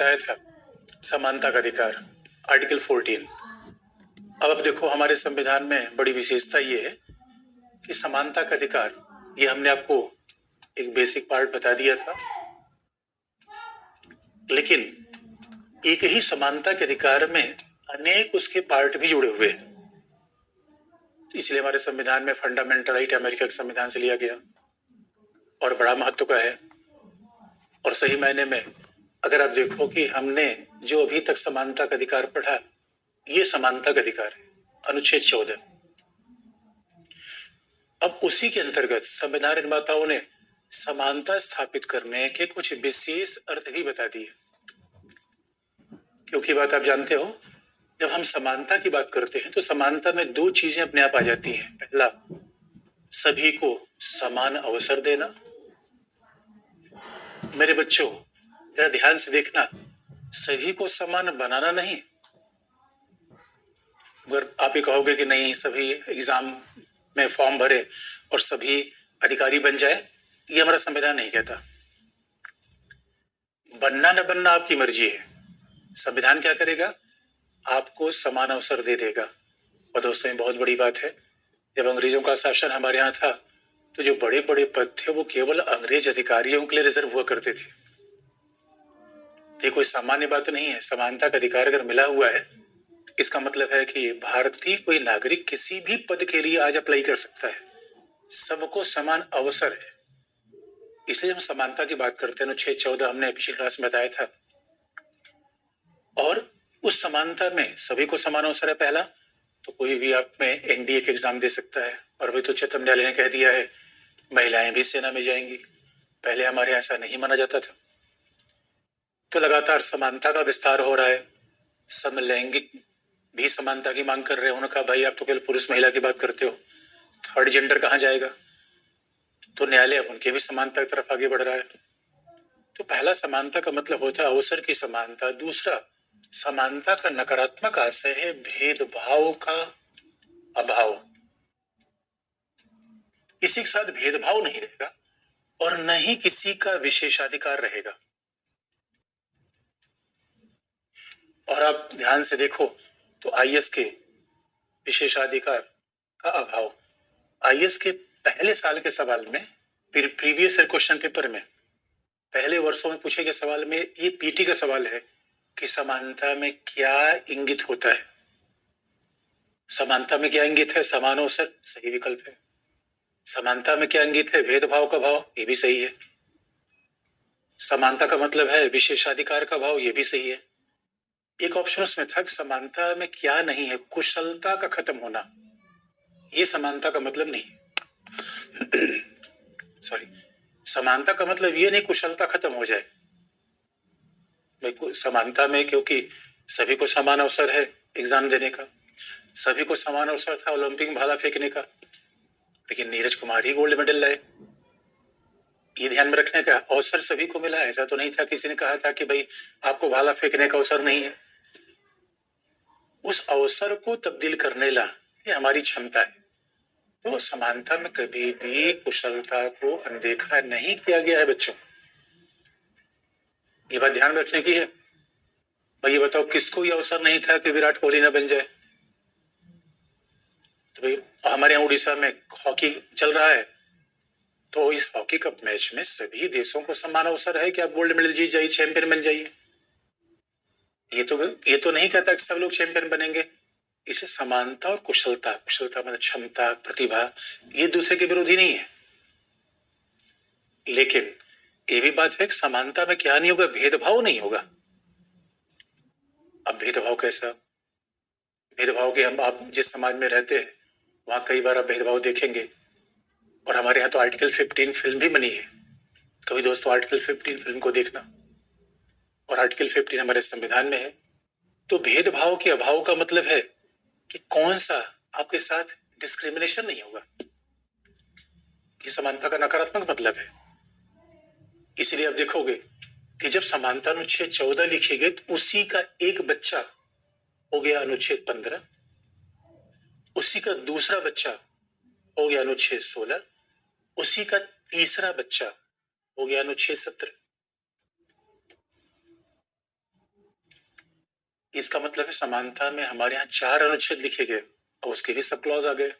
बताया था समानता का अधिकार, आर्टिकल 14। अब देखो हमारे संविधान में बड़ी विशेषता ये है कि समानता का अधिकार, ये हमने आपको एक बेसिक पार्ट बता दिया था, लेकिन एक ही समानता के अधिकार में अनेक उसके पार्ट भी जुड़े हुए हैं। इसलिए हमारे संविधान में फंडामेंटल राइट अमेरिका के संविधान से लिया गया और बड़ा महत्व का है। और सही मायने में अगर आप देखो कि हमने जो अभी तक समानता का अधिकार पढ़ा, ये समानता का अधिकार है, अनुच्छेद 14। अब उसी के अंतर्गत संविधान निर्माताओं ने समानता स्थापित करने के कुछ विशेष अर्थ भी बता दिए। क्योंकि बात आप जानते हो, जब हम समानता की बात करते हैं तो समानता में दो चीजें अपने आप आ जाती हैं। पहला, सभी को समान अवसर देना। मेरे बच्चों, जरा ध्यान से देखना, सभी को समान बनाना नहीं। अगर आप ये कहोगे कि नहीं सभी एग्जाम में फॉर्म भरे और सभी अधिकारी बन जाए, ये हमारा संविधान नहीं कहता। बनना न बनना आपकी मर्जी है। संविधान क्या करेगा? आपको समान अवसर दे देगा। और दोस्तों, ये बहुत बड़ी बात है। जब अंग्रेजों का शासन हमारे यहाँ था तो जो बड़े बड़े पद थे वो केवल अंग्रेज अधिकारियों के लिए रिजर्व हुआ करते थे। ये कोई सामान्य बात नहीं है। समानता का अधिकार अगर मिला हुआ है, इसका मतलब है कि भारतीय कोई नागरिक किसी भी पद के लिए आज अप्लाई कर सकता है। सबको समान अवसर है। इसलिए हम समानता की बात करते हैं। अनुच्छेद 14 हमने पिछली क्लास में बताया था। और उस समानता में सभी को समान अवसर है। पहला, तो कोई भी आप में एनडीए के एग्जाम दे सकता है। और अभी तो उच्चतम न्यायालय ने कह दिया है महिलाएं भी सेना में जाएंगी। पहले हमारे ऐसा नहीं माना जाता था। तो लगातार समानता का विस्तार हो रहा है। समलैंगिक भी समानता की मांग कर रहे हैं। उन्होंने कहा भाई आप तो केवल पुरुष महिला की बात करते हो, थर्ड जेंडर कहाँ जाएगा? तो न्यायालय अब उनके भी समानता की तरफ आगे बढ़ रहा है। तो पहला, समानता का मतलब होता है अवसर की समानता। दूसरा, समानता का नकारात्मक आशय है भेदभाव का अभाव। किसी के साथ भेदभाव नहीं रहेगा और न ही किसी का विशेषाधिकार रहेगा। और आप ध्यान से देखो तो आईएएस के विशेषाधिकार का अभाव, आईएएस के पहले साल के सवाल में, प्रीवियस क्वेश्चन पेपर में पहले वर्षों में पूछे गए सवाल में ये पीटी का सवाल है कि समानता में क्या इंगित होता है। समानता में क्या इंगित है? समान अवसर, सही विकल्प है। समानता में क्या इंगित है? भेदभाव का भाव, ये भी सही है। समानता का मतलब है विशेषाधिकार का भाव, ये भी सही है। एक ऑप्शन उसमें था कि समानता में क्या नहीं है? कुशलता का खत्म होना, ये समानता का मतलब नहीं है। सॉरी, समानता का मतलब ये नहीं कुशलता खत्म हो जाए। समानता में क्योंकि सभी को समान अवसर है एग्जाम देने का, सभी को समान अवसर था ओलंपिक में भाला फेंकने का, लेकिन नीरज कुमार ही गोल्ड मेडल लाए। ये ध्यान में रखने का, अवसर सभी को मिला। ऐसा तो नहीं था किसी ने कहा था कि भाई आपको भाला फेंकने का अवसर नहीं है। उस अवसर को तब्दील करने ला, ये हमारी क्षमता है। तो समानता में कभी भी कुशलता को अनदेखा नहीं किया गया है बच्चों। ये बात ध्यान रखने की है। भाई ये बताओ किसको ये अवसर नहीं था कि विराट कोहली ना बन जाए? तो भाई हमारे यहाँ उड़ीसा में हॉकी चल रहा है, तो इस हॉकी कप मैच में सभी देशों को समान अवसर है कि आप गोल्ड मेडल जीत जाइए, चैंपियन बन जाइए। ये तो नहीं कहता कि सब लोग चैंपियन बनेंगे। इसे समानता और कुशलता, कुशलता मतलब क्षमता, प्रतिभा, ये दूसरे के विरोधी नहीं है। लेकिन ये भी बात है कि समानता में क्या नहीं होगा? भेदभाव नहीं होगा। अब भेदभाव कैसा? भेदभाव के हम आप जिस समाज में रहते हैं वहां कई बार आप भेदभाव देखेंगे। और हमारे यहाँ तो आर्टिकल 15 फिल्म भी बनी है। कभी दोस्तों आर्टिकल 15 फिल्म को देखना। और आर्टिकल 15 हमारे संविधान में है। तो भेदभाव के अभाव का मतलब है कि कौन सा आपके साथ डिस्क्रिमिनेशन नहीं होगा। ये समानता का नकारात्मक मतलब है। इसलिए आप देखोगे कि जब समानता अनुच्छेद 14 लिखी गई तो उसी का एक बच्चा हो गया अनुच्छेद 15, उसी का दूसरा बच्चा हो गया अनुच्छेद 16, उसी का तीसरा बच्चा हो गया अनुच्छेद 17। इसका मतलब है समानता में हमारे यहाँ 4 अनुच्छेद लिखे गए और उसके भी सब क्लॉज आ गए।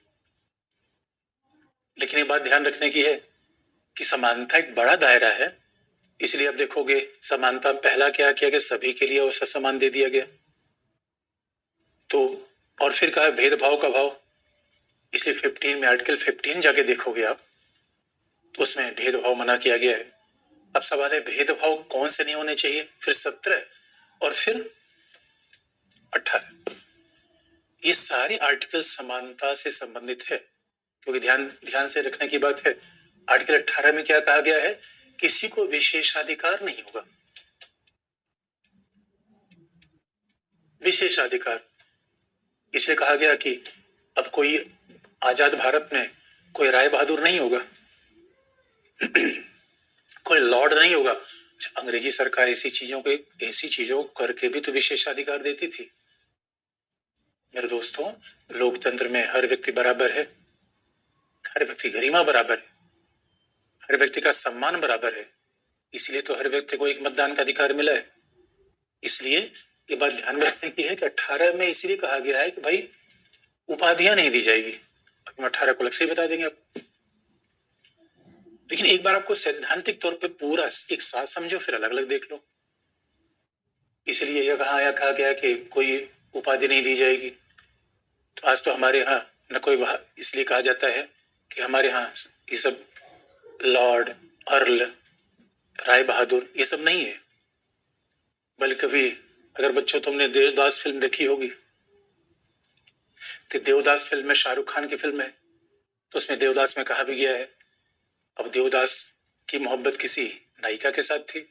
लेकिन ये बात ध्यान रखने की है कि समानता एक बड़ा दायरा है, इसलिए अब देखोगे समानता पहला क्या किया गया, सभी के लिए औसत समान दे दिया गया। तो और फिर कहा भेदभाव का भाव, इसलिए 15 में आर्टिकल 15 जाके देखोगे आप तो उसमें भेदभाव मना किया गया है। अब सवाल है भेदभाव कौन से नहीं होने चाहिए, फिर 17 और फिर 18। ये सारे आर्टिकल समानता से संबंधित है, क्योंकि ध्यान से रखने की बात है। आर्टिकल 18 में क्या कहा गया है, किसी को विशेषाधिकार नहीं होगा। विशेषाधिकार इसलिए कहा गया कि अब कोई आजाद भारत में कोई राय बहादुर नहीं होगा कोई लॉर्ड नहीं होगा। अंग्रेजी सरकार ऐसी चीजों को करके भी तो विशेषाधिकार देती थी। मेरे दोस्तों, लोकतंत्र में हर व्यक्ति बराबर है, हर व्यक्ति गरिमा बराबर है, हर व्यक्ति का सम्मान बराबर है, इसलिए तो हर व्यक्ति को एक मतदान का अधिकार मिला है। इसलिए ये बात ध्यान में रखने की है कि 18 में इसलिए कहा गया है कि भाई उपाधियां नहीं दी जाएगी। हम 18 को अलग से बता देंगे आपको, लेकिन एक बार आपको सैद्धांतिक तौर पे पूरा एक साथ समझो, फिर अलग अलग देख लो। इसलिए यह कहा गया कि कोई उपाधि नहीं दी जाएगी। तो आज तो हमारे यहाँ न कोई, इसलिए कहा जाता है कि हमारे यहाँ ये सब लॉर्ड, अर्ल, राय बहादुर ये सब नहीं है। बल्कि कभी अगर बच्चों तुमने देवदास फिल्म देखी होगी, तो देवदास फिल्म में शाहरुख खान की फिल्म है, तो उसमें देवदास में कहा भी गया है। अब देवदास की मोहब्बत किसी नायिका के साथ थी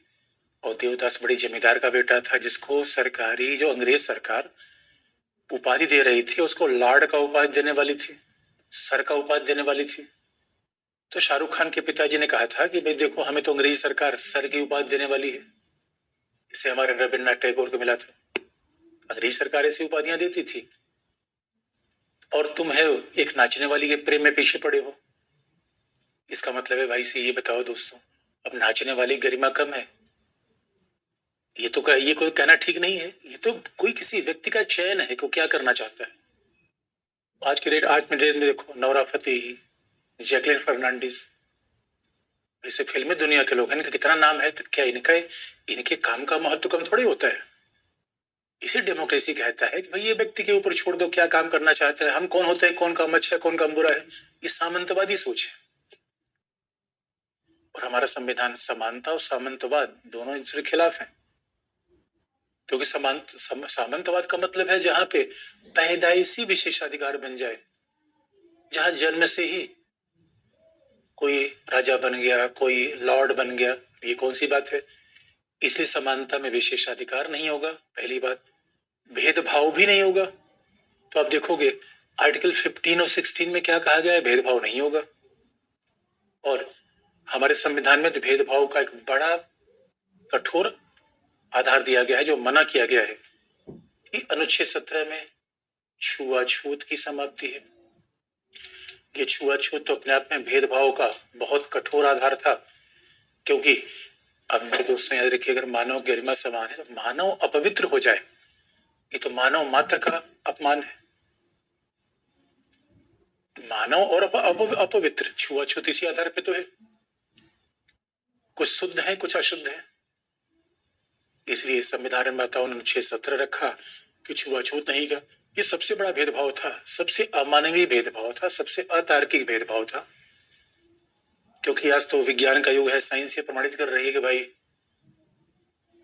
और देवदास बड़ी जमींदार का बेटा था, जिसको सरकारी जो अंग्रेज सरकार उपाधि दे रही थी उसको लॉर्ड का उपाधि देने वाली थी, सर का उपाधि देने वाली थी। तो शाहरुख खान के पिताजी ने कहा था कि भाई देखो, हमें तो अंग्रेजी सरकार सर की उपाधि देने वाली है। इसे हमारे रविन्द्रनाथ टैगोर को मिला था। अंग्रेजी सरकार ऐसी उपाधियां देती थी और तुम है एक नाचने वाली के प्रेम में पीछे पड़े हो। इसका मतलब है भाई से ये बताओ दोस्तों, अब नाचने वाली गरिमा कम है? ये कोई कहना ठीक नहीं है। ये तो कोई किसी व्यक्ति का चयन है कि वो क्या करना चाहता है। आज में डेट में देखो, नोरा फतेही, जैकलिन फर्नांडिस, ऐसे फिल्मी दुनिया के लोग हैं, इनका कितना नाम है, तो क्या इनके काम का महत्व कम थोड़ी होता है? इसे डेमोक्रेसी कहता है कि भाई ये व्यक्ति के ऊपर छोड़ दो, क्या काम करना चाहता है, हम कौन होते हैं, कौन काम अच्छा है, कौन काम बुरा है। ये सामंतवादी सोच है। और हमारा संविधान समानता और सामंतवाद दोनों एक दूसरे के खिलाफ है, क्योंकि सामंतवाद का मतलब है जहां पे पैदाइशी विशेषाधिकार बन जाए, जहां जन्म से ही कोई राजा बन गया, कोई लॉर्ड बन गया। ये कौन सी बात है? इसलिए समानता में विशेषाधिकार नहीं होगा, पहली बात। भेदभाव भी नहीं होगा। तो आप देखोगे आर्टिकल 15 और 16 में क्या कहा गया है, भेदभाव नहीं होगा। और हमारे संविधान में तो भेदभाव का एक बड़ा कठोर आधार दिया गया है, जो मना किया गया है कि अनुच्छेद 17 में छुआछूत की समाप्ति है। ये छुआछूत तो अपने आप में भेदभाव का बहुत कठोर आधार था, क्योंकि अब मेरे दोस्तों याद रखिए, अगर मानव गरिमा समान है तो मानव अपवित्र हो जाए, ये तो मानव मात्र का अपमान है। मानव और अपवित्र, छुआछूत इसी आधार पे तो है। कुछ शुद्ध है, कुछ अशुद्ध है। इसलिए संविधान निर्माताओं ने अनुच्छेद 17 रखा कि छुआछूत नहीं का। ये सबसे बड़ा भेदभाव था, सबसे अमानवीय भेदभाव था, सबसे अतार्किक भेदभाव था। क्योंकि आज तो विज्ञान का युग है, साइंस ये प्रमाणित कर रही है कि भाई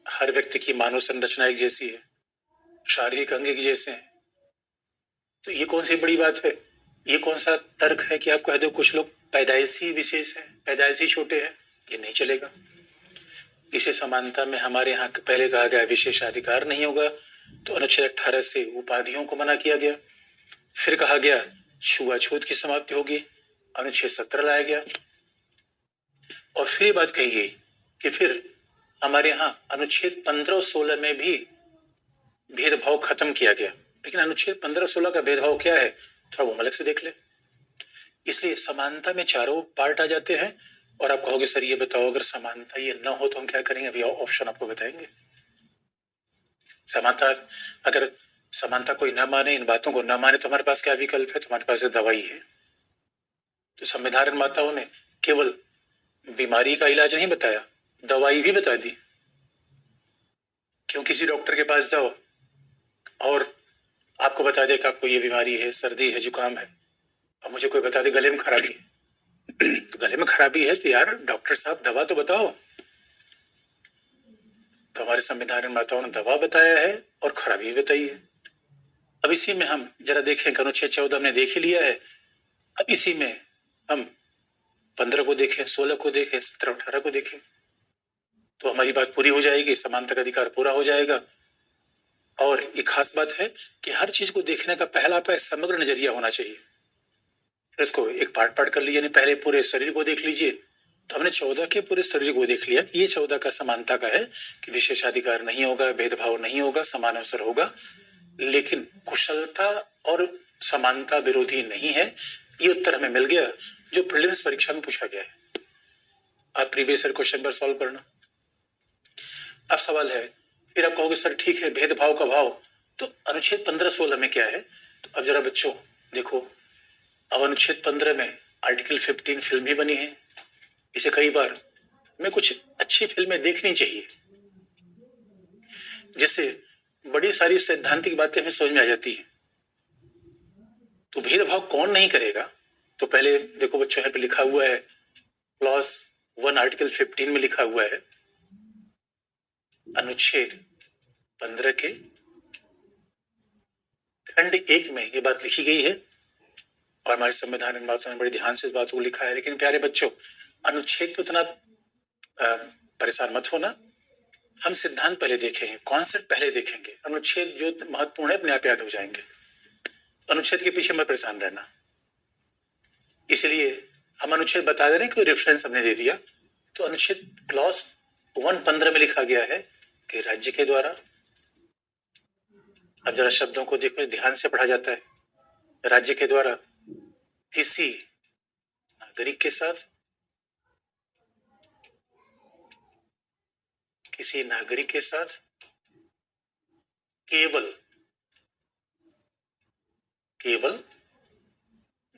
हर व्यक्ति की मानव संरचना एक जैसी है, शारीरिक अंग एक जैसे हैं। तो ये कौन सी बड़ी बात है? ये कौन सा तर्क है कि आप कह दो कुछ लोग पैदाइशी विशेष है, पैदाइशी छोटे हैं? ये नहीं चलेगा। इसे समानता में हमारे यहाँ पहले कहा गया विशेषाधिकार नहीं होगा, तो अनुच्छेद 18 से उपाधियों को मना किया गया। फिर कहा गया छुआछूत की समाप्ति होगी, अनुच्छेद 17 लाया गया। और फिर ये बात कही गई कि फिर हमारे यहाँ अनुच्छेद 15 और 16 में भी भेदभाव खत्म किया गया। लेकिन अनुच्छेद 15 और 16 का भेदभाव क्या है, थोड़ा वो अलग से देख ले। इसलिए समानता में चारों पार्ट आ जाते हैं। और आप कहोगे सर ये बताओ, अगर समानता ये न हो तो हम क्या करेंगे? अभी ऑप्शन आपको बताएंगे। समानता, अगर समानता कोई ना माने, इन बातों को ना माने, तो हमारे पास क्या विकल्प है? तुम्हारे पास दवाई है। तो संविधान निर्माताओं ने केवल बीमारी का इलाज नहीं बताया, दवाई भी बता दी। क्यों किसी डॉक्टर के पास जाओ और आपको बता दे कि आपको ये बीमारी है, सर्दी है, जुकाम है, और मुझे कोई बता दे गले में खराबी है तो गले में खराबी है तो यार डॉक्टर साहब दवा तो बताओ। तो हमारे संविधान निर्माताओं ने दवा बताया है और खराबी भी बताई है। अब इसी में हम जरा देखें, अनुच्छेद 14 हमने देख ही लिया है, अब इसी में हम 15 को देखें, 16 को देखें, 17, 18 को देखें, तो हमारी बात पूरी हो जाएगी, समानता का अधिकार पूरा हो जाएगा। और एक खास बात है कि हर चीज को देखने का पहला उपाय समग्र नजरिया होना चाहिए। इसको एक पार्ट पार्ट कर लीजिए, पहले पूरे शरीर को देख लीजिए। तो हमने 14 के पूरे शरीर को देख लिया, ये 14 का समानता का है कि विशेषाधिकार नहीं होगा, भेदभाव नहीं होगा, समान अवसर होगा। लेकिन कुशलता और समानता विरोधी नहीं है, ये उत्तर हमें मिल गया जो प्रीलिम्स परीक्षा में पूछा गया है। आप प्रीवियस ईयर क्वेश्चन पर सॉल्व करना। अब सवाल है, फिर आप कहोगे सर ठीक है भेदभाव का भाव, तो अनुच्छेद 15-16 में क्या है? तो अब जरा बच्चों देखो, अब अनुच्छेद 15 में आर्टिकल 15 फिल्म भी बनी है। इसे कई बार हमें कुछ अच्छी फिल्में देखनी चाहिए, जिससे बड़ी सारी सैद्धांतिक बातें हमें समझ में आ जाती है। तो भेदभाव कौन नहीं करेगा? तो पहले देखो बच्चों, यहाँ पे लिखा हुआ है क्लॉज 1 आर्टिकल 15 में लिखा हुआ है, अनुच्छेद 15 के खंड 1 में ये बात लिखी गई है, और हमारे संविधान निर्माताओं ने बड़े ध्यान से इस बात को लिखा है। लेकिन प्यारे बच्चों, अनुच्छेद पे उतना परेशान मत होना, हम सिद्धांत पहले देखेंगे, कॉन्सेप्ट पहले देखेंगे, अनुच्छेद जो महत्वपूर्ण है अपने आप याद हो जाएंगे। अनुच्छेद के पीछे मत परेशान रहना, इसलिए हम अनुच्छेद बता दे रहे हैं कि रेफरेंस हमने दे दिया। तो अनुच्छेद क्लॉज 115 में लिखा गया है कि राज्य के द्वारा, अब जरा शब्दों को देखो, ध्यान से पढ़ा जाता है, राज्य के द्वारा किसी नागरिक के साथ, किसी नागरिक के साथ केवल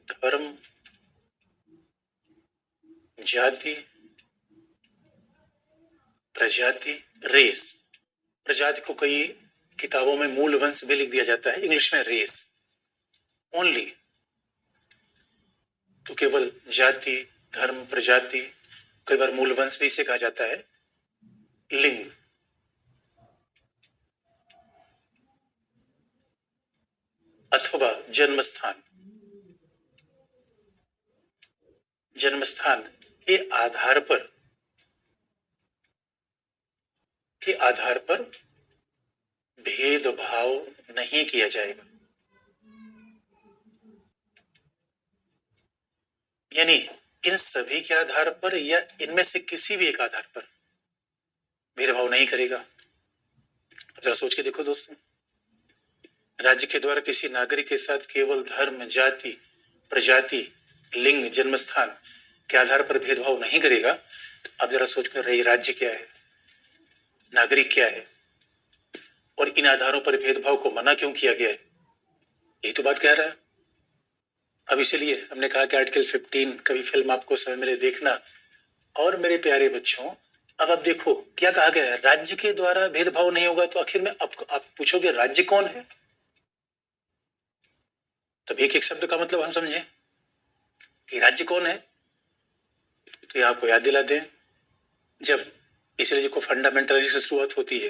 धर्म, जाति, प्रजाति, रेस, प्रजाति को कई किताबों में मूल वंश भी लिख दिया जाता है, इंग्लिश में रेस ओनली। तो केवल जाति, धर्म, प्रजाति, कई बार मूल वंश भी इसे कहा जाता है, लिंग, अथवा जन्मस्थान, जन्मस्थान के आधार पर भेदभाव नहीं किया जाएगा। यानी इन सभी के आधार पर या इनमें से किसी भी एक आधार पर भेदभाव नहीं करेगा। जरा सोच के देखो दोस्तों, राज्य के द्वारा किसी नागरिक के साथ केवल धर्म, जाति, प्रजाति, लिंग, जन्मस्थान के आधार पर भेदभाव नहीं करेगा। तो अब जरा सोच कर रही, राज्य क्या है, नागरिक क्या है, और इन आधारों पर भेदभाव को मना क्यों किया गया है? यही तो बात कह रहा है। अब इसीलिए हमने कहा कि आर्टिकल 15 कभी फिल्म आपको समय मिले देखना। और मेरे प्यारे बच्चों, अब आप देखो क्या कहा गया है, राज्य के द्वारा भेदभाव नहीं होगा। तो आखिर में आप पूछोगे राज्य कौन है? तब एक एक शब्द का मतलब हम समझें कि राज्य कौन है। तो ये आपको याद दिला दें, जब इसलिए जो फंडामेंटल से शुरुआत होती है,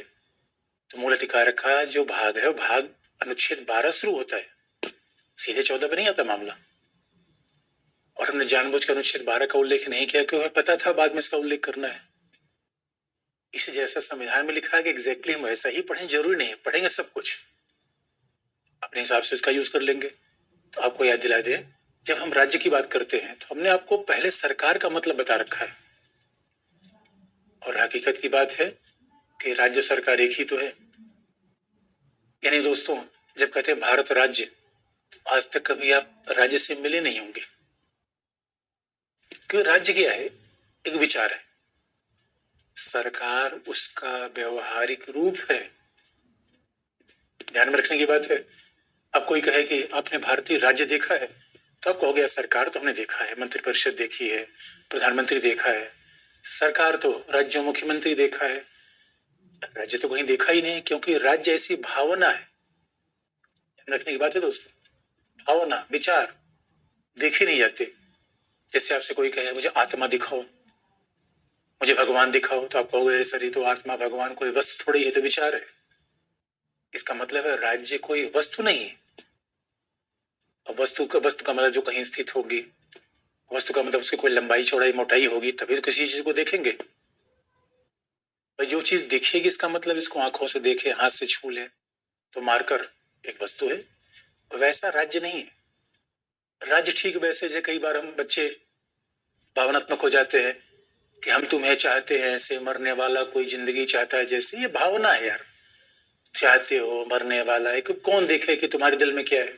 तो मूल अधिकार का जो भाग है, भाग अनुच्छेद 12 शुरू होता है, सीधे 14 पे नहीं आता मामला। और हमने जानबूझकर अनुच्छेद 12 का उल्लेख नहीं किया, क्योंकि हमें पता था बाद में इसका उल्लेख करना है। इसे जैसा संविधान में लिखा है कि एग्जैक्टली हम वैसा ही पढ़ें, जरूरी नहीं है पढ़ेंगे सब कुछ, अपने हिसाब से इसका यूज कर लेंगे। तो आपको याद दिला दे, जब हम राज्य की बात करते हैं तो हमने आपको पहले सरकार का मतलब बता रखा है, और हकीकत की बात है कि राज्य सरकार एक ही तो है। यानी दोस्तों, जब कहते हैं भारत राज्य, तो आज तक कभी आप राज्य से मिले नहीं होंगे, क्योंकि राज्य क्या है, एक विचार है, सरकार उसका व्यवहारिक रूप है। ध्यान में रखने की बात है। अब कोई कहे कि आपने भारतीय राज्य देखा है, तो आप कहोगे सरकार तो हमने देखा है, मंत्रिपरिषद देखी है, प्रधानमंत्री देखा है। सरकार तो राज्यों मुख्यमंत्री देखा है, राज्य तो कहीं देखा ही नहीं, क्योंकि राज्य ऐसी भावना है। ध्यान रखने की बात है दोस्तों, भावना, विचार देखे नहीं जाते। जैसे आपसे कोई कहे मुझे आत्मा दिखाओ, मुझे भगवान दिखाओ, तो आप कहोगे अरे सर ये तो आत्मा भगवान कोई वस्तु थोड़ी है, तो विचार है। इसका मतलब है राज्य कोई वस्तु नहीं है। और वस्तु का मतलब जो कहीं स्थित होगी, वस्तु का मतलब उसकी कोई लंबाई चौड़ाई मोटाई होगी, तभी तो किसी चीज को देखेंगे। भाई जो चीज दिखेगी इसका मतलब इसको आंखों से देखे, हाथ से छू ले, तो मारकर एक वस्तु है। वैसा राज्य नहीं है। राज्य ठीक वैसे जैसे कई बार हम बच्चे भावनात्मक हो जाते हैं कि हम तुम्हें चाहते हैं, ऐसे मरने वाला कोई जिंदगी चाहता है, जैसे ये भावना है यार। चाहते हो मरने वाला है, कौन देखे कि तुम्हारे दिल में क्या है।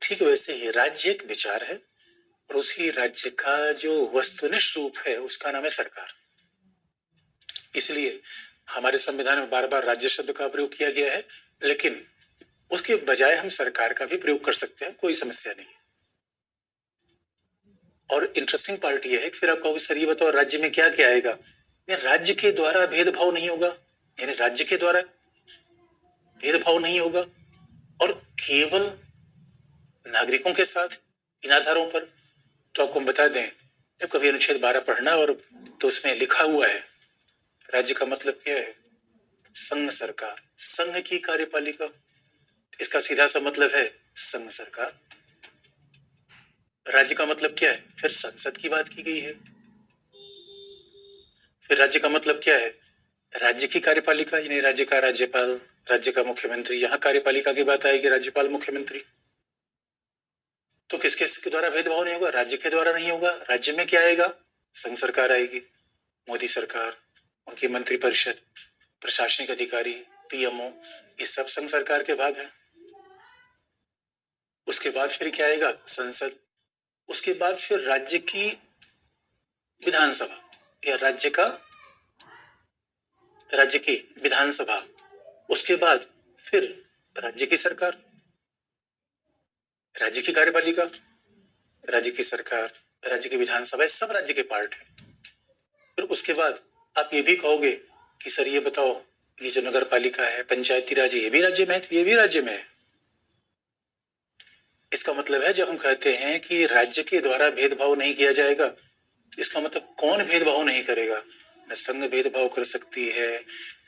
ठीक वैसे ही राज्य एक विचार है, और उसी राज्य का जो वस्तुनिष्ठ रूप है उसका नाम है सरकार। इसलिए हमारे संविधान में बार बार राज्य शब्द का प्रयोग किया गया है, लेकिन उसके बजाय हम सरकार का भी प्रयोग कर सकते हैं, कोई समस्या नहीं है। और इंटरेस्टिंग पार्ट यह है कि फिर आप कहोगे सर ये बताओ राज्य में क्या क्या आएगा। राज्य के द्वारा भेदभाव नहीं होगा, यानी राज्य के द्वारा भेदभाव नहीं होगा, और केवल नागरिकों के साथ इन आधारों पर। तो आपको हम बता दें, जब कभी अनुच्छेद 12 पढ़ना, और तो उसमें लिखा हुआ है राज्य का मतलब क्या है, संघ सरकार, संघ की कार्यपालिका। इसका सीधा सा मतलब है संघ सरकार। राज्य का मतलब क्या है, फिर संसद की बात की गई है। फिर राज्य का मतलब क्या है, राज्य की कार्यपालिका, यानी राज्य का राज्यपाल, राज्य का मुख्यमंत्री। यहां कार्यपालिका की बात आएगी, राज्यपाल मुख्यमंत्री। तो किसके द्वारा भेदभाव नहीं होगा, राज्य के द्वारा नहीं होगा। राज्य में क्या आएगा, संघ सरकार आएगी, मोदी सरकार, उनकी मंत्रिपरिषद, प्रशासनिक अधिकारी, पीएमओ, ये सब संघ सरकार के भाग हैं। उसके बाद फिर क्या आएगा, संसद। उसके बाद फिर राज्य की विधानसभा, या राज्य की विधानसभा। उसके बाद फिर राज्य की सरकार, राज्य की कार्यपालिका, राज्य की सरकार, राज्य की विधानसभा, सब राज्य के पार्ट है। फिर उसके बाद आप ये भी कहोगे कि सर ये बताओ, ये जो नगर पालिका है, पंचायती राज, ये भी राज्य में है, तो ये भी राज्य में है। इसका मतलब है जब हम कहते हैं कि राज्य के द्वारा भेदभाव नहीं किया जाएगा, तो इसका मतलब कौन भेदभाव नहीं करेगा। न संघ भेदभाव कर सकती है,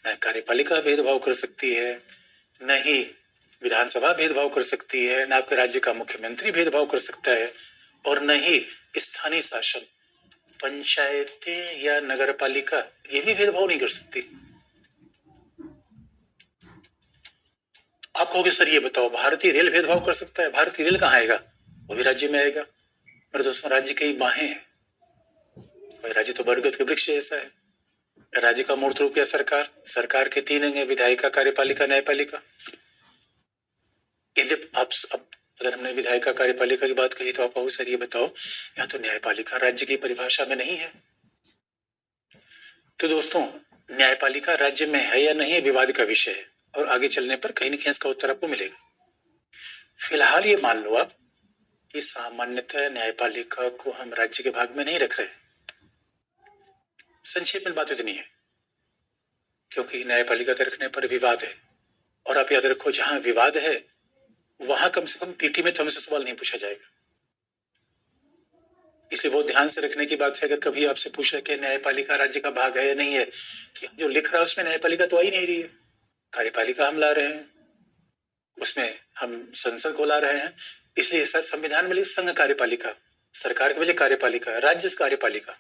न कार्यपालिका भेदभाव कर सकती है, न ही विधानसभा भेदभाव कर सकती है, न आपके राज्य का मुख्यमंत्री भेदभाव कर सकता है, और न ही स्थानीय शासन, पंचायतें या नगर पालिका, ये भी भेदभाव नहीं कर सकती। आप कहोगे सर ये बताओ, भारतीय रेल भेदभाव कर सकता है। भारतीय रेल कहाँ आएगा, वो भी राज्य में आएगा। मेरे दोस्तों, राज्य की बाहें हैं भाई, राज्य तो बरगद के वृक्ष जैसा है। राज्य का मूर्त रूप या सरकार, सरकार के 3 अंग है, विधायिका, कार्यपालिका, न्यायपालिका। यदि आप अब अगर हमने विधायिका कार्यपालिका की बात कही, तो आप कहोगे सर ये बताओ, यहाँ तो न्यायपालिका राज्य की परिभाषा में नहीं है। तो दोस्तों, न्यायपालिका राज्य में है या नहीं, विवाद का विषय है, और आगे चलने पर कहीं ना कहीं इसका उत्तर आपको मिलेगा। फिलहाल ये मान लो आप कि सामान्यतः न्यायपालिका को हम राज्य के भाग में नहीं रख रहे। संक्षेप में बात इतनी है, क्योंकि न्यायपालिका के रखने पर विवाद है, और आप याद रखो जहां विवाद है वहां कम से कम पीटी में तो हमसे सवाल नहीं पूछा जाएगा। इसलिए बहुत ध्यान से रखने की बात है। अगर कभी आपसे पूछा कि न्यायपालिका राज्य का भाग है या नहीं है, तो जो लिख रहा है उसमें न्यायपालिका तो आ ही नहीं रही है। कार्यपालिका हम ला रहे हैं, उसमें हम संसद को ला रहे हैं। इसलिए संविधान में लिख संघ कार्यपालिका, सरकार के वजह कार्यपालिका, राज्य कार्यपालिका।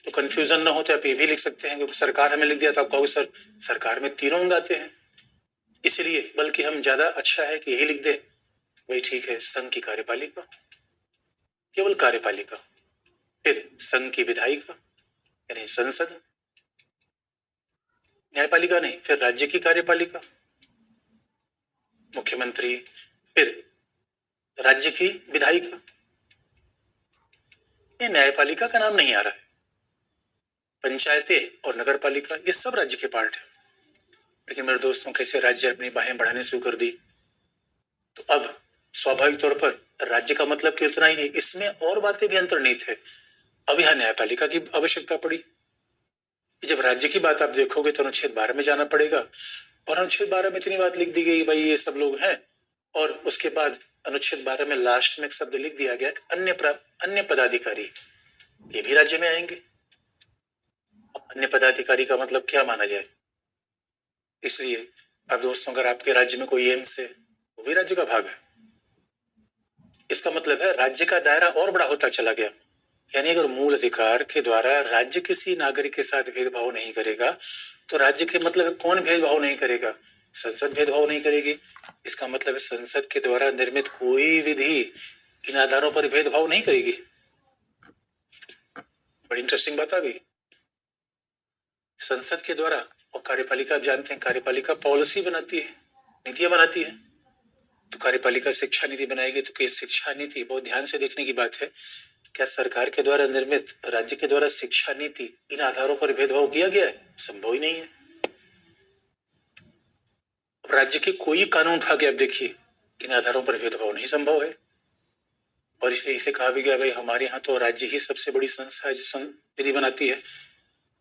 तो कंफ्यूजन ना हो तो आप ये भी लिख सकते हैं, क्योंकि सरकार हमें लिख दिया तो आप कहोगे सर सरकार में 3 अंग आते हैं, इसलिए बल्कि हम ज्यादा अच्छा है कि यही लिख दे भाई, ठीक है, संघ की कार्यपालिका, केवल कार्यपालिका, फिर संघ की विधायिका यानी संसद, न्यायपालिका नहीं, फिर राज्य की कार्यपालिका, मुख्यमंत्री, फिर राज्य की विधायिका। ये न्यायपालिका का नाम नहीं आ रहा है। पंचायतें और नगर पालिका ये सब राज्य के पार्ट है। लेकिन मेरे दोस्तों कैसे राज्य अपनी बाहें बढ़ाने शुरू कर दी, तो अब स्वाभाविक तौर पर राज्य का मतलब कि उतना ही नहीं, इसमें और बातें भी अंतर्निहित है। अब यहाँ न्यायपालिका की आवश्यकता पड़ी। जब राज्य की बात आप देखोगे तो अनुच्छेद 12 में जाना पड़ेगा, और अनुच्छेद 12 में इतनी बात लिख दी गई भाई ये सब लोग हैं, और उसके बाद अनुच्छेद 12 में लास्ट में एक शब्द लिख दिया गया अन्य पदाधिकारी, ये भी राज्य में आएंगे। अन्य पदाधिकारी का मतलब क्या माना जाए? इसलिए अब दोस्तों अगर आपके राज्य में कोई एम्स है, वो भी राज्य का भाग है। इसका मतलब है राज्य का दायरा और बड़ा होता चला गया। यानी अगर मूल अधिकार के द्वारा राज्य किसी नागरिक के साथ भेदभाव नहीं करेगा, तो राज्य के मतलब कौन भेदभाव नहीं करेगा? संसद भेदभाव नहीं करेगी। इसका मतलब है संसद के द्वारा निर्मित कोई विधि इन आधारों पर भेदभाव नहीं करेगी। बड़ी इंटरेस्टिंग बात आ गई। संसद के द्वारा, और कार्यपालिका आप जानते हैं कार्यपालिका पॉलिसी बनाती है, नीतियां बनाती है। तो कार्यपालिका शिक्षा नीति बनाएगी, तो कि शिक्षा नीति बहुत ध्यान से देखने की बात है, क्या सरकार के द्वारा निर्मित राज्य के द्वारा शिक्षा नीति इन आधारों पर भेदभाव किया गया है? संभव ही नहीं है। राज्य के कोई कानून उठा के आप देखिए, इन आधारों पर भेदभाव नहीं संभव है। और इसलिए इसे कहा भी गया भाई हमारे यहाँ तो राज्य ही सबसे बड़ी संस्था है जो विधि बनाती है,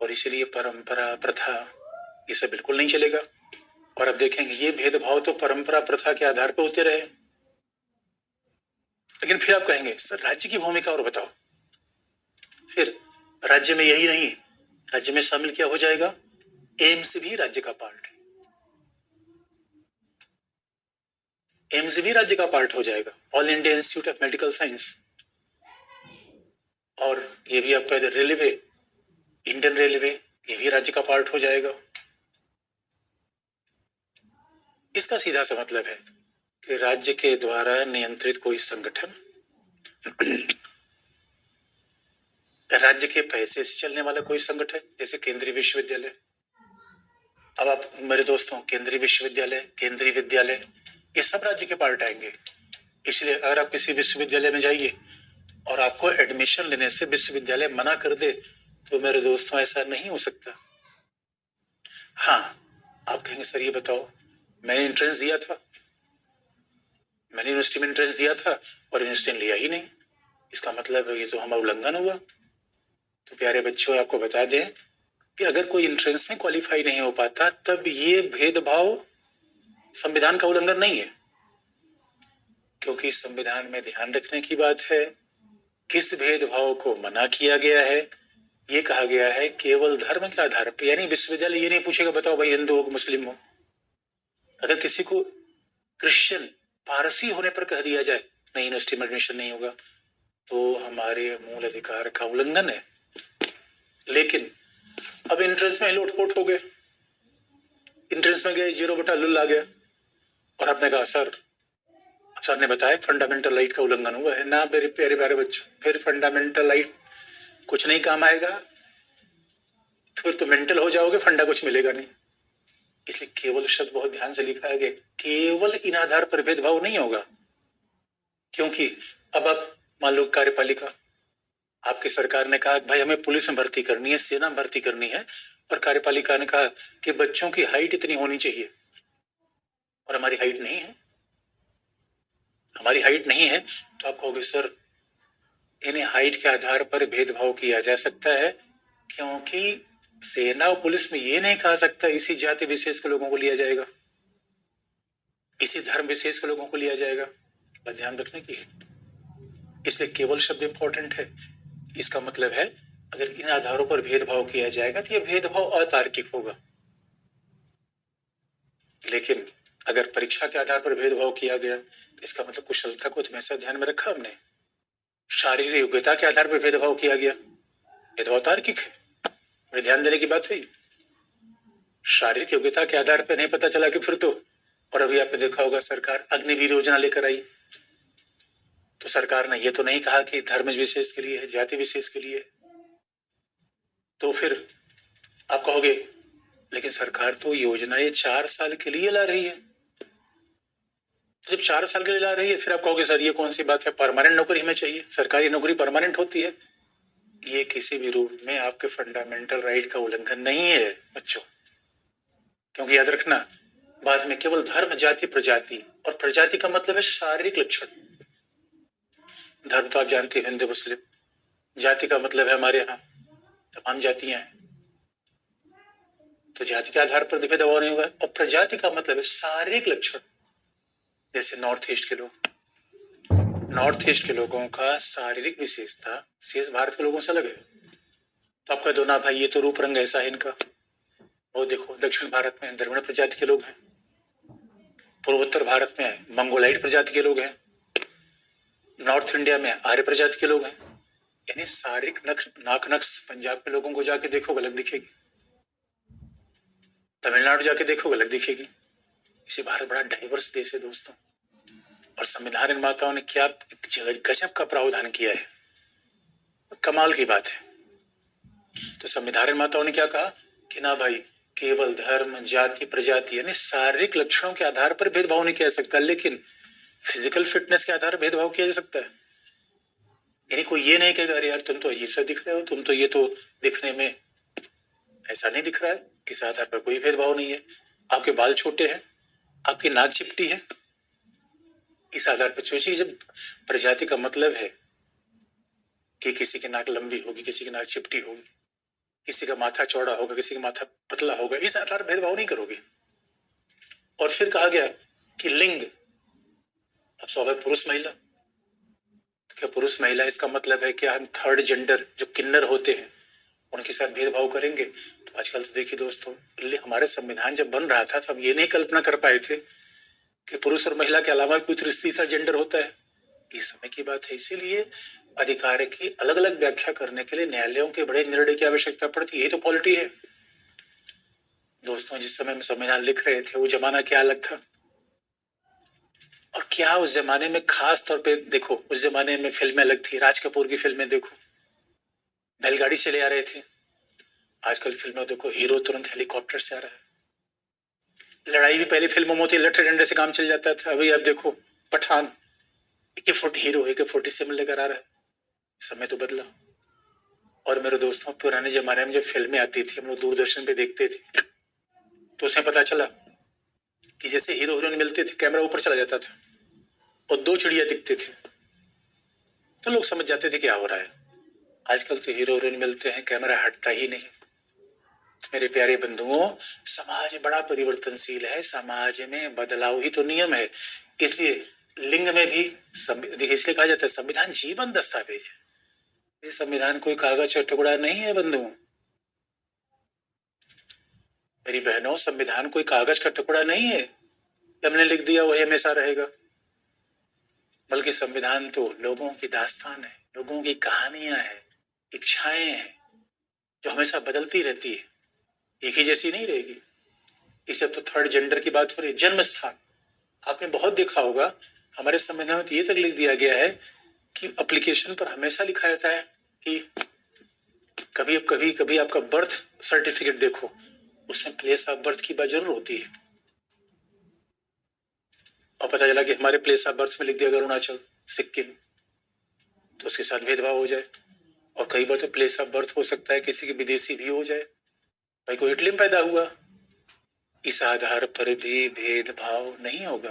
और इसीलिए परंपरा प्रथा ये सब बिल्कुल नहीं चलेगा। और अब देखेंगे ये भेदभाव तो परंपरा प्रथा के आधार पर होते रहे। लेकिन फिर आप कहेंगे सर राज्य की भूमिका और बताओ। फिर राज्य में यही नहीं, राज्य में शामिल क्या हो जाएगा? एम्स भी राज्य का पार्ट है। एम्स भी राज्य का पार्ट हो जाएगा, all India institute of medical science. और ये भी आपका रेलवे, इंडियन रेलवे, ये भी राज्य का पार्ट हो जाएगा। इसका सीधा सा मतलब है कि राज्य के द्वारा नियंत्रित कोई संगठन राज्य के पैसे से चलने वाला कोई संगठन, जैसे केंद्रीय विश्वविद्यालय। अब आप मेरे दोस्तों केंद्रीय विश्वविद्यालय, केंद्रीय विद्यालय, ये सब राज्य के पार्ट आएंगे। इसलिए अगर आप किसी विश्वविद्यालय में जाइए और आपको एडमिशन लेने से विश्वविद्यालय मना कर दे, तो मेरे दोस्तों ऐसा नहीं हो सकता। हाँ, आप कहेंगे सर ये बताओ, मैंने एंट्रेंस दिया था, मैंने यूनिवर्सिटी में एंट्रेंस दिया था और यूनिवर्सिटी ने लिया ही नहीं, इसका मतलब ये तो हमारा उल्लंघन हुआ। तो प्यारे बच्चों आपको बता दें कि अगर कोई एंट्रेंस में क्वालिफाई नहीं हो पाता, तब ये भेदभाव संविधान का उल्लंघन नहीं है, क्योंकि संविधान में ध्यान रखने की बात है किस भेदभाव को मना किया गया है। ये कहा गया है केवल धर्म के आधार पर, यानी विश्वविद्यालय ये नहीं पूछेगा बताओ भाई हिंदू हो मुस्लिम हो। अगर किसी को क्रिश्चियन पारसी होने पर कह दिया जाए नहीं यूनिवर्सिटी में एडमिशन नहीं होगा, तो हमारे मूल अधिकार का उल्लंघन है। लेकिन अब एंट्रेंस में लोटपोट हो गए, एंट्रेंस में गए 0/लुल आ गया, और आपने कहा सर ने बताया फंडामेंटल राइट का उल्लंघन हुआ है ना। मेरे प्यारे प्यारे बच्चों, फिर फंडामेंटल राइट कुछ नहीं काम आएगा, फिर तो मेंटल हो जाओगे, फंडा कुछ मिलेगा नहीं। इसलिए केवल शब्द बहुत ध्यान से लिखा है, केवल इन आधार पर भेदभाव नहीं होगा। क्योंकि अब आप मान लो कार्यपालिका, आपकी सरकार ने कहा भाई हमें पुलिस में भर्ती करनी है, सेना में भर्ती करनी है, और कार्यपालिका ने कहा कि बच्चों की हाइट इतनी होनी चाहिए, और हमारी हाइट नहीं है, हमारी हाइट नहीं है, तो आप कहोगे सर इन्हें हाइट के आधार पर भेदभाव किया जा सकता है, क्योंकि सेना और पुलिस में ये नहीं कहा सकता इसी जाति विशेष के लोगों को लिया जाएगा, इसी धर्म विशेष के लोगों को लिया जाएगा। बात ध्यान रखने की है। इसलिए केवल शब्द इंपॉर्टेंट है। इसका मतलब है अगर इन आधारों पर भेदभाव किया जाएगा तो यह भेदभाव अतार्किक होगा। लेकिन अगर परीक्षा के आधार पर भेदभाव किया गया तो इसका मतलब कुशलता को हमेशा ध्यान में रखा हमने। शारीरिक योग्यता के आधार पर भेदभाव किया गया, भेदभाव तार्किक है, बड़े ध्यान देने की बात है। शारीरिक योग्यता के आधार पर नहीं पता चला कि फिर तो, और अभी आपने देखा होगा सरकार अग्निवीर योजना लेकर आई, तो सरकार ने ये तो नहीं कहा कि धर्म विशेष के लिए है, जाति विशेष के लिए। तो फिर आप कहोगे लेकिन सरकार तो योजनाएं 4 साल के लिए ला रही है, तो जब 4 साल के लिए ला रही है फिर आप कहोगे सर ये कौन सी बात है, परमानेंट नौकरी हमें चाहिए, सरकारी नौकरी परमानेंट होती है। ये किसी भी रूप में आपके फंडामेंटल राइट का उल्लंघन नहीं है बच्चों। क्योंकि याद रखना, बाद में केवल धर्म, जाति, प्रजाति, और प्रजाति का मतलब है शारीरिक लक्षण। धर्म तो आप जानते हैं, हिंदू मुस्लिम। जाति का मतलब है हमारे यहाँ तमाम जातियां हैं, तो जाति के आधार पर भेदभाव नहीं होगा। और प्रजाति का मतलब है शारीरिक लक्षण। जैसे नॉर्थ ईस्ट के लोग, नॉर्थ ईस्ट के लोगों का शारीरिक विशेषता शेष भारत के लोगों से अलग है। तो आपका दोना भाई, ये तो रूप रंग ऐसा है इनका। वो देखो, दक्षिण भारत में द्रविड़ प्रजाति के लोग हैं, पूर्वोत्तर भारत में मंगोलाइट प्रजाति के लोग हैं, नॉर्थ इंडिया में आर्य प्रजाति के लोग हैं। यानी शारीरिक नाक नक्श पंजाब के लोगों को जाके देखो अलग दिखेगी, तमिलनाडु जाके देखो अलग दिखेगी। इसे भारत बड़ा डाइवर्स देश है दोस्तों। और संविधान निर्माताओं ने क्या गजब का प्रावधान किया है, कमाल की बात है। तो संविधान निर्माताओं ने क्या कहा कि ना भाई, केवल धर्म, जाति, प्रजाति यानी शारीरिक लक्षणों के आधार पर भेदभाव नहीं किया जा सकता, लेकिन फिजिकल फिटनेस के आधार पर भेदभाव किया जा सकता है। यानी कोई ये नहीं कहेगा अरे यार तुम तो अजीब सा दिख रहे हो, तुम तो ये तो दिखने में ऐसा नहीं दिख रहा है। इस आधार पर कोई भेदभाव नहीं है। आपके बाल छोटे हैं, आपकी नाक चिपटी है, इस आधार पर सोचिए, जब प्रजाति का मतलब है कि किसी की नाक लंबी होगी, किसी की नाक चिपटी होगी, किसी का माथा चौड़ा होगा, किसी का माथा पतला होगा, इस आधार पर भेदभाव नहीं करोगे। और फिर कहा गया कि लिंग, अब स्वाभाविक पुरुष महिला, तो क्या पुरुष महिला इसका मतलब है कि हम थर्ड जेंडर जो किन्नर होते हैं उनके साथ भेदभाव करेंगे? तो आजकल तो देखिए दोस्तों, हमारे संविधान जब बन रहा था तो हम ये नहीं कल्पना कर पाए थे कि पुरुष और महिला के अलावा कोई तीसरा जेंडर होता है। इस समय की बात है। इसीलिए अधिकार की अलग अलग व्याख्या करने के लिए न्यायालयों के बड़े निर्णय की आवश्यकता पड़ती है। यही तो पॉलिटी है दोस्तों। जिस समय में संविधान लिख रहे थे वो जमाना क्या अलग था, और क्या उस जमाने में खास तौर पे देखो, उस जमाने में फिल्में अलग थी। राज कपूर की फिल्में देखो, बैलगाड़ी से ले आ रहे थे। आजकल फिल्में देखो, हीरो तुरंत हेलीकॉप्टर से आ रहा है। लड़ाई भी पहले फिल्मों में होती, लट्ठे डंडे से काम चल जाता था। अभी आप देखो पठान, हीरो AK-47 लेकर आ रहा है। समय तो बदला। और मेरे दोस्तों, पुराने जमाने में जब फिल्में आती थी, हम लोग दूरदर्शन पे देखते थे, तो उसमें पता चला कि जैसे हीरो हीरोइन मिलते थे, कैमरा ऊपर चला जाता था और 2 चिड़िया दिखते थे, तो लोग समझ जाते थे क्या हो रहा है। आजकल तो हीरो हीरोइन मिलते हैं, कैमरा हटता ही नहीं। मेरे प्यारे बंधुओं, समाज बड़ा परिवर्तनशील है, समाज में बदलाव ही तो नियम है। इसलिए लिंग में भी देखिए, इसलिए कहा जाता है संविधान जीवन दस्तावेज है। ये संविधान कोई कागज का टुकड़ा नहीं है बंधुओं। मेरी बहनों, संविधान कोई कागज का टुकड़ा नहीं है, हमने लिख दिया वही हमेशा रहेगा। बल्कि संविधान तो लोगों की दास्तान है, लोगों की कहानियां हैं, इच्छाएं हैं, जो हमेशा बदलती रहती है, एक ही जैसी नहीं रहेगी। इसे अब तो थर्ड जेंडर की बात हो रही है। जन्म स्थान आपने बहुत देखा होगा, हमारे संविधान में तो ये तक लिख दिया गया है कि एप्लीकेशन पर हमेशा लिखा जाता है कि कभी आपका बर्थ सर्टिफिकेट देखो, उसमें प्लेस ऑफ बर्थ की बात जरूर होती है। और पता चला कि हमारे प्लेस ऑफ बर्थ में लिख दिया अरुणाचल, सिक्किम, तो उसके साथ भेदभाव हो जाए। और कई बार तो प्लेस ऑफ बर्थ हो सकता है किसी के विदेशी भी हो जाए। भाई कोई इटली में पैदा हुआ, इस आधार पर भी भेदभाव नहीं होगा।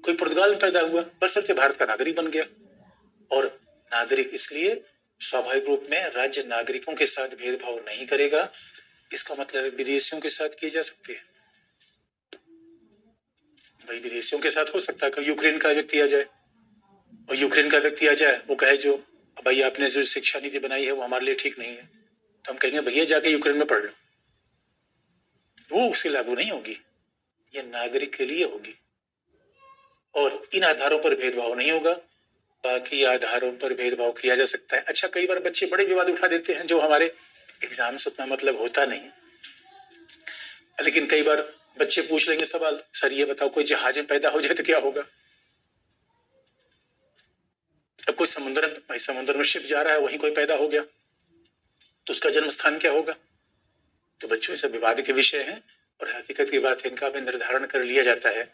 कोई पुर्तगाल में पैदा हुआ, बशर्ते भारत का नागरिक बन गया। और नागरिक इसलिए स्वाभाविक रूप में राज्य नागरिकों के साथ भेदभाव नहीं करेगा। इसका मतलब विदेशियों के साथ किए जा सकते हैं। भाई विदेशियों के साथ हो सकता है कि यूक्रेन का व्यक्ति आ जाए, और यूक्रेन का व्यक्ति आ जाए, वो कहे जो भाई आपने जो शिक्षा नीति बनाई है वो हमारे लिए ठीक नहीं है, तो हम कहेंगे भैया जाके यूक्रेन में पढ़ लो। वो उससे लागू नहीं होगी, ये नागरिक के लिए होगी। और इन आधारों पर भेदभाव नहीं होगा, बाकी आधारों पर भेदभाव किया जा सकता है। अच्छा, कई बार बच्चे बड़े विवाद उठा देते हैं जो हमारे एग्जाम से उतना मतलब होता नहीं, लेकिन कई बार बच्चे पूछ लेंगे सवाल, सर ये बताओ कोई जहाज में पैदा हो जाए तो क्या होगा? अब कोई समुद्र में शिप जा रहा है, वहीं कोई पैदा हो गया तो उसका जन्म स्थान क्या होगा? तो बच्चों सब विवाद के विषय हैं। और हकीकत की बात है, इनका भी निर्धारण कर लिया जाता है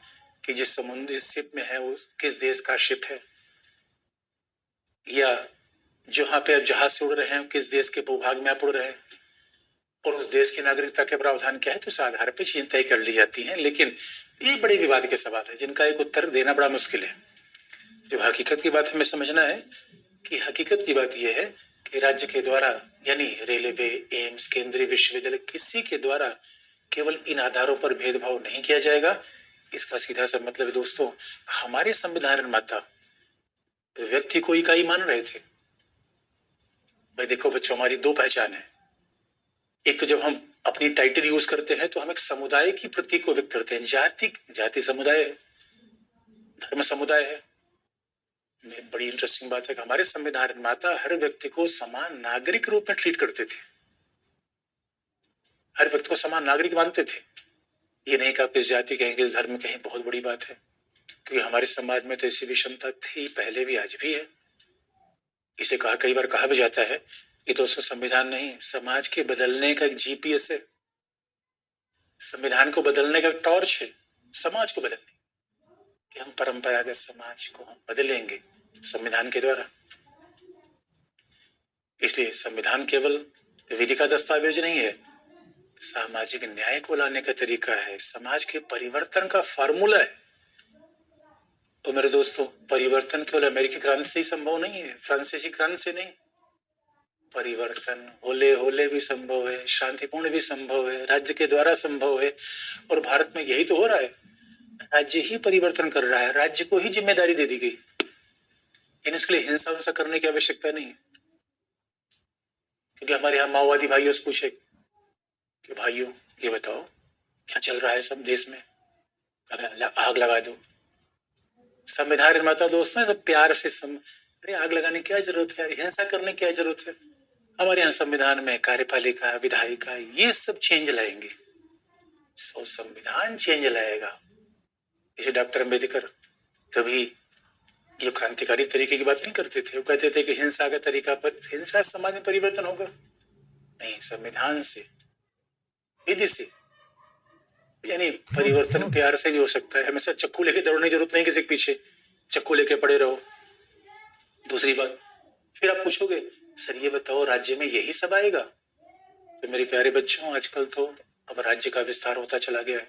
कि जिस शिप में है वो किस देश का शिप है, या जहां पे आप जहाज से उड़ रहे हैं किस देश के भूभाग में आप उड़ रहे हैं। और उस देश की नागरिकता के प्रावधान क्या है, तो इस आधार पर चीजें तय कर ली जाती हैं। लेकिन ये बड़े विवाद के सवाल है जिनका एक उत्तर देना बड़ा मुश्किल है। जो हकीकत की बात हमें समझना है कि हकीकत की बात यह है कि राज्य के द्वारा यानी रेलवे, एम्स, केंद्रीय विश्वविद्यालय, किसी के द्वारा केवल इन आधारों पर भेदभाव नहीं किया जाएगा। इसका सीधा सा मतलब है दोस्तों, हमारे संविधान निर्माता व्यक्ति को इकाई मान रहे थे। भाई देखो बच्चों, हमारी दो पहचान है। एक तो जब हम अपनी टाइटल यूज करते हैं तो हम एक समुदाय की प्रतीक को व्यक्त करते हैं। जाति समुदाय, धर्म समुदाय है। बड़ी इंटरेस्टिंग बात है कि हमारे संविधान निर्माता हर व्यक्ति को समान नागरिक रूप में ट्रीट करते थे, हर व्यक्ति को समान नागरिक मानते थे। ये नहीं कहा किस जाति कहें, किस धर्म कहें, बहुत बड़ी बात है, क्योंकि हमारे समाज में तो ऐसी विषमता थी पहले भी, आज भी है। इसे कई बार कहा भी जाता है ये तो संविधान नहीं, समाज के बदलने का एक जीपीएस है, संविधान को बदलने का टॉर्च है, समाज को बदलने कि हम परंपरागत समाज को हम बदलेंगे संविधान के द्वारा। इसलिए संविधान केवल विधि का दस्तावेज नहीं है, सामाजिक न्याय को लाने का तरीका है, समाज के परिवर्तन का फार्मूला है। तो मेरे दोस्तों, परिवर्तन केवल अमेरिकी क्रांति से ही संभव नहीं है, फ्रांसीसी क्रांति से नहीं। परिवर्तन होले होले भी संभव है, शांतिपूर्ण भी संभव है, राज्य के द्वारा संभव है। और भारत में यही तो हो रहा है, राज्य ही परिवर्तन कर रहा है, राज्य को ही जिम्मेदारी दे दी गई। इसके लिए हिंसा करने की आवश्यकता नहीं है। क्योंकि हमारे यहाँ माओवादी भाइयों से पूछे कि भाइयों ये बताओ क्या चल रहा है सब देश में, आग लगा दो। संविधान निर्माता दोस्तों सब प्यार से अरे आग लगाने की क्या जरूरत है, हिंसा करने की क्या जरूरत है। हमारे यहाँ संविधान में कार्यपालिका, विधायिका, ये सब चेंज लाएंगे, संविधान चेंज लाएगा। इसे डॉक्टर अंबेडकर कभी ये क्रांतिकारी तरीके की बात नहीं करते थे। वो कहते थे कि हिंसा का तरीका पर हिंसा समाज में परिवर्तन होगा नहीं, संविधान से, विधि से, यानी परिवर्तन प्यार से भी हो सकता है। हमेशा चक्कू लेके दौड़ने की जरूरत नहीं, किसी के पीछे चक्कू लेके पड़े रहो। दूसरी बात, फिर आप पूछोगे सर ये बताओ राज्य में यही सब आएगा? तो मेरे प्यारे बच्चों, आजकल तो अब राज्य का विस्तार होता चला गया है।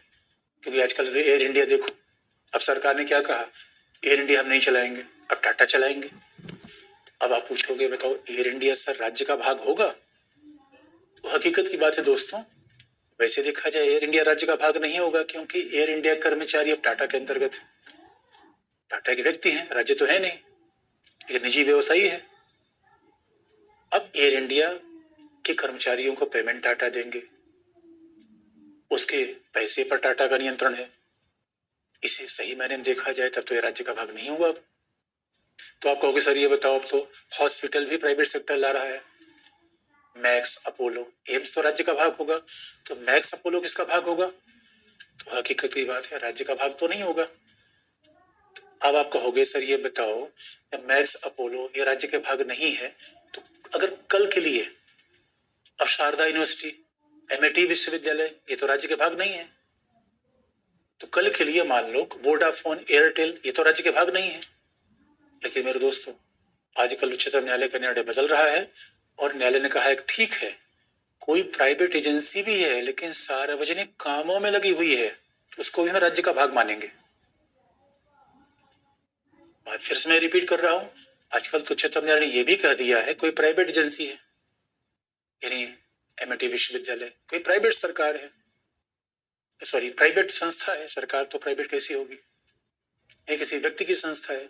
क्योंकि आजकल एयर इंडिया देखो, अब सरकार ने क्या कहा, एयर इंडिया हम नहीं चलाएंगे, अब टाटा चलाएंगे। अब आप पूछोगे बताओ एयर इंडिया सर राज्य का भाग होगा? तो हकीकत की बात है दोस्तों, वैसे देखा जाए एयर इंडिया राज्य का भाग नहीं होगा, क्योंकि एयर इंडिया कर्मचारी अब टाटा के अंतर्गत है। टाटा के व्यक्ति हैं, राज्य तो है नहीं, एक निजी व्यवसायी है। अब एयर इंडिया के कर्मचारियों को पेमेंट टाटा देंगे, उसके पैसे पर टाटा का नियंत्रण है। इसे सही मायने में देखा जाए तब तो ये राज्य का भाग नहीं हुआ। तो आप कहोगे सर ये बताओ, अब तो हॉस्पिटल भी प्राइवेट सेक्टर ला रहा है, मैक्स, अपोलो, एम्स तो राज्य का भाग होगा, तो मैक्स, अपोलो किसका भाग होगा? तो हकीकत की बात है राज्य का भाग तो नहीं होगा। अब आप कहोगे सर ये बताओ, मैक्स, अपोलो ये राज्य के भाग नहीं है, तो अगर कल के लिए अब शारदा यूनिवर्सिटी, एमआईटी विश्वविद्यालय ये तो राज्य के भाग नहीं है, तो कल के लिए मान लो वोडाफोन, एयरटेल ये तो राज्य के भाग नहीं है। लेकिन मेरे दोस्तों, आजकल उच्चतम न्यायालय का निर्णय बदल रहा है और न्यायालय ने कहा है ठीक है, कोई प्राइवेट एजेंसी भी है लेकिन सार्वजनिक कामों में लगी हुई है, तो उसको भी हम राज्य का भाग मानेंगे। बात फिर से मैं रिपीट कर रहा हूं, आजकल तो उच्चतम न्यायालय ने यह भी कह दिया है कोई प्राइवेट एजेंसी है, यानी एमआईटी विश्वविद्यालय कोई प्राइवेट सरकार है, सॉरी प्राइवेट संस्था है, सरकार तो प्राइवेट कैसी होगी, ये किसी व्यक्ति की संस्था है।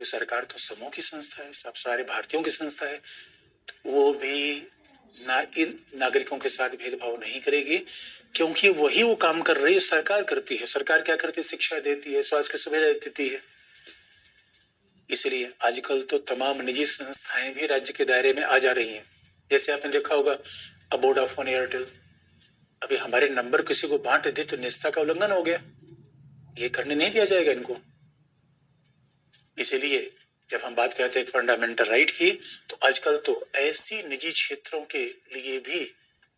तो सरकार तो समूह की संस्था है, सब सारे भारतीयों की संस्था है, तो वो भी इन नागरिकों के साथ भेदभाव नहीं करेगी, क्योंकि वही वो काम कर रही है सरकार करती है। सरकार क्या करती है? शिक्षा देती है, स्वास्थ्य की सुविधा देती है। इसलिए आजकल तो तमाम निजी संस्थाएं भी राज्य के दायरे में आ जा रही हैं। जैसे आपने देखा होगा अब वोडाफोन, एयरटेल, अभी हमारे नंबर किसी को बांट दे तो निजता का उल्लंघन हो गया, ये करने नहीं दिया जाएगा इनको। इसीलिए जब हम बात करते हैं फंडामेंटल राइट की, तो आजकल तो ऐसी निजी क्षेत्रों के लिए भी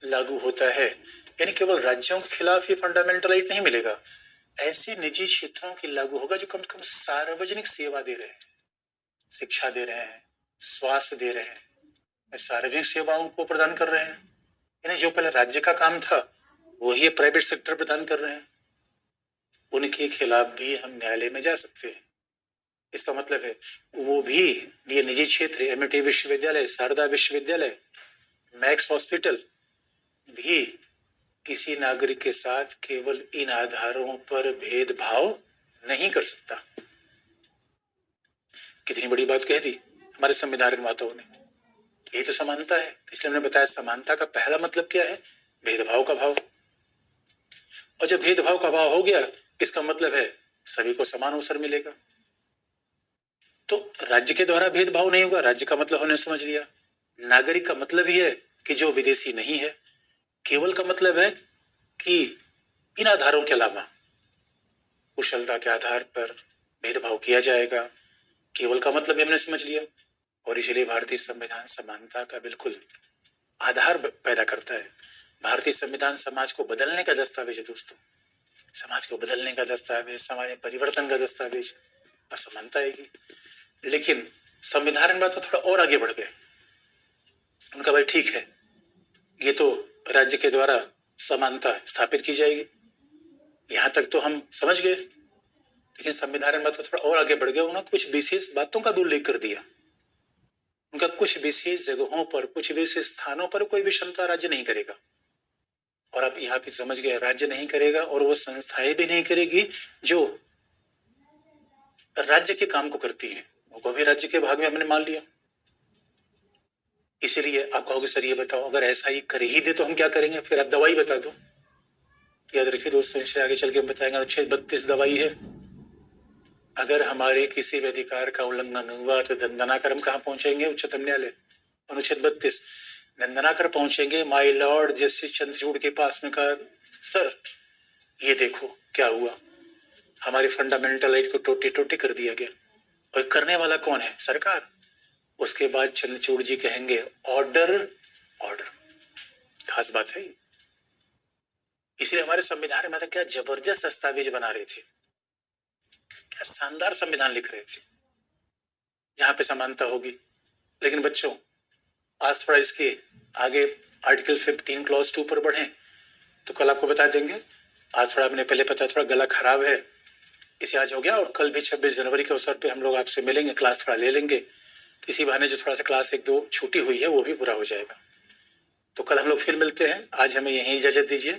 लागू होता है, यानी केवल राज्यों के खिलाफ ये फंडामेंटल राइट नहीं मिलेगा, ऐसे निजी क्षेत्रों की लागू होगा जो कम से कम सार्वजनिक सेवा दे रहे हैं, शिक्षा दे रहे हैं, स्वास्थ्य दे रहे हैं, सार्वजनिक सेवाओं को प्रदान कर रहे हैं। यानी जो पहले राज्य का काम था वही प्राइवेट सेक्टर प्रदान कर रहे हैं, उनके खिलाफ भी हम न्यायालय में जा सकते हैं। इसका मतलब है वो भी ये निजी क्षेत्र, एमआईटी विश्वविद्यालय, शारदा विश्वविद्यालय, मैक्स हॉस्पिटल भी किसी नागरिक के साथ केवल इन आधारों पर भेदभाव नहीं कर सकता। कितनी बड़ी बात कह दी हमारे संविधान निर्माताओं ने। यही तो समानता है। इसलिए हमने बताया समानता का पहला मतलब क्या है? भेदभाव का भाव। और जब भेदभाव का भाव हो गया, इसका मतलब है सभी को समान अवसर मिलेगा। तो राज्य के द्वारा भेदभाव नहीं होगा। राज्य का मतलब हमने समझ लिया। नागरिक का मतलब ही है कि जो विदेशी नहीं है। केवल का मतलब है कि इन आधारों के अलावा कुशलता के आधार पर भेदभाव किया जाएगा। केवल का मतलब हमने समझ लिया। और इसलिए भारतीय संविधान समानता का बिल्कुल आधार पैदा करता है। भारतीय संविधान समाज को बदलने का दस्तावेज है दोस्तों। समाज को बदलने का दस्तावेज, समाज में परिवर्तन का दस्तावेज। और समानता आएगी। लेकिन संविधान में तो थोड़ा और आगे बढ़ गए। उनका भाई ठीक है, ये तो राज्य के द्वारा समानता स्थापित की जाएगी, यहां तक तो हम समझ गए। लेकिन संविधान में तो थोड़ा और आगे बढ़ गया। उन्होंने कुछ विशेष बातों का भी उल्लेख कर दिया। उनका कुछ विशेष जगहों पर, कुछ विशेष स्थानों पर कोई भी क्षमता राज्य नहीं करेगा। और आप यहाँ पे समझ गए, राज्य नहीं करेगा और वो संस्थाएं भी नहीं करेगी जो राज्य के काम को करती है, वो भी राज्य के भाग में हमने मान लिया। इसीलिए आप कहोगे सर ये बताओ, अगर ऐसा ही कर ही दे तो हम क्या करेंगे? फिर आप दवाई बता दो। याद रखिए दोस्तों, इससे आगे चल के बताएंगे। अनुच्छेद 32 दवाई है। अगर हमारे किसी भी अधिकार का उल्लंघन हुआ तो दंडनाकर हम कहाँ पहुंचेंगे? उच्चतम न्यायालय। अनुच्छेद 32 दंडनाकर पहुंचेंगे माय लॉर्ड जस्टिस चंद्रचूड़ के पास में। कहा सर ये देखो क्या हुआ, हमारी फंडामेंटल राइट को टोटे टोटे कर दिया गया। और करने वाला कौन है? सरकार। उसके बाद चंद्रचूड़ जी कहेंगे ऑर्डर ऑर्डर। खास बात है। इसलिए हमारे संविधान में था, क्या जबरदस्त दस्तावेज बना रहे थे, क्या शानदार संविधान लिख रहे थे जहां पे समानता होगी। लेकिन बच्चों आज थोड़ा इसके आगे आर्टिकल 15 क्लॉज 2 पर बढ़े तो कल आपको बता देंगे। आज थोड़ा हमने पहले पता, थोड़ा गला खराब है, इसे आज हो गया। और कल भी 26 जनवरी के अवसर पे हम लोग आपसे मिलेंगे, क्लास थोड़ा ले लेंगे। इसी बहाने जो थोड़ा सा क्लास 1-2 छूटी हुई है वो भी पूरा हो जाएगा। तो कल हम लोग फिर मिलते हैं। आज हमें यहीं इजाजत दीजिए,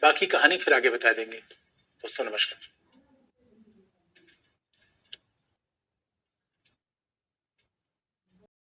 बाकी कहानी फिर आगे बता देंगे। दोस्तों नमस्कार।